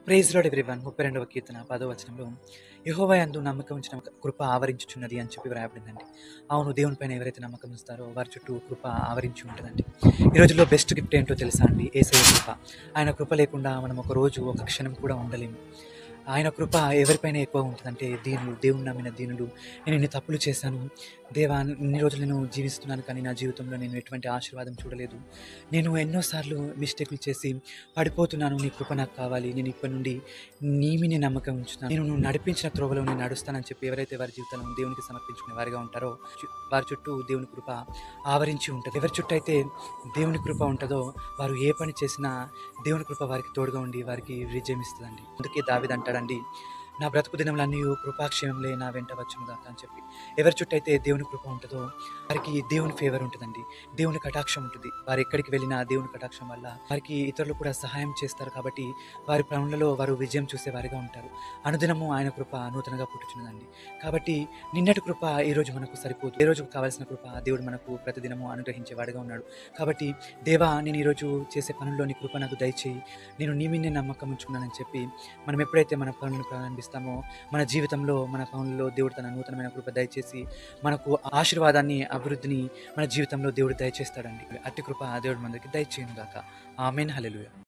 Praise lord everyone. 32వ కీర్తన 10వ వచనంలో యెహోవా యందు నమ్మకం ఉంచిన కృప ఆవరించుచున్నది అని చెప్పి వ్రాయబడిందండి. అవును, దేవుని పైన ఎవరైతే నమ్మకం ఉంచుతారో వారి చుట్టూ కృప ఆవరించి ఉంటుందండి. ఈ రోజుల్లో బెస్ట్ గిఫ్ట్ ఏంటో తెలుసా అండి? యేసయ్య కృప. ఆయన కృప లేకుండా మనం ఒక రోజు, ఒక క్షణం కూడా ఉండలేము. ఆయన కృప ఎవరిపైన ఎక్కువ ఉంటుందంటే దేవుని నమ్మిన దీనులు. నేను ఇన్ని తప్పులు చేశాను దేవా, ఇన్ని రోజులు నేను జీవిస్తున్నాను కానీ నా జీవితంలో నేను ఎటువంటి ఆశీర్వాదం చూడలేదు. నేను ఎన్నోసార్లు మిస్టేక్లు చేసి పడిపోతున్నాను. నీ కృప నాకు కావాలి. నేను ఇప్పటి నుండి నీ మీదే నమ్మకం ఉంచుతాను. నేను నువ్వు నడిపించిన త్రోవలో నేను నడుస్తానని చెప్పి ఎవరైతే వారి జీవితాలను దేవునికి సమర్పించుకునే వారిగా ఉంటారో వారి చుట్టూ దేవుని కృప ఆవరించి ఉంటుంది. ఎవరి చుట్టూ అయితే దేవుని కృప ఉంటుందో వారు ఏ పని చేసినా దేవుని కృప వారికి తోడుగా ఉండి వారికి విజయం ఇస్తుందండి. అందుకే దావీదు అంటాడండి, నా బ్రతుకు దినములన్నీ కృపాక్షేమంలే నా వెంట వచ్చును గాక అని చెప్పి. ఎవరి చుట్టూ అయితే దేవుని కృప ఉంటుందో వారికి దేవుని ఫేవర్ ఉంటుందండి. దేవుని కటాక్షం ఉంటుంది. వారు ఎక్కడికి వెళ్ళినా దేవుని కటాక్షం వల్ల వారికి ఇతరులు కూడా సహాయం చేస్తారు. కాబట్టి వారి పనులలో వారు విజయం చూసేవారిగా ఉంటారు. అనుదినము ఆయన కృప నూతనంగా పుట్టుచున్నదండి. కాబట్టి నిన్నటి కృప ఈ రోజు మనకు సరిపోదు. ఈ రోజుకు కావాల్సిన కృప దేవుడు మనకు ప్రతిదినము అనుగ్రహించేవాడిగా ఉన్నాడు. కాబట్టి దేవా, నేను ఈరోజు చేసే పనుల్లోని కృప నాకు దయచేయి. నేను నీ మీదే నమ్మకం ఉంచుకున్నానని చెప్పి మనం ఎప్పుడైతే మన పనులను ప్రారంభిస్తామో మన జీవితంలో, మన పనుల్లో దేవుడు తన నూతనమైన కృప దయచేసి మనకు ఆశీర్వాదాన్ని, అభివృద్ధిని మన జీవితంలో దేవుడు దయచేస్తాడండి. అట్టి కృప దేవుడు మనకి దయచేయును గాక. ఆమేన్. హల్లెలూయా.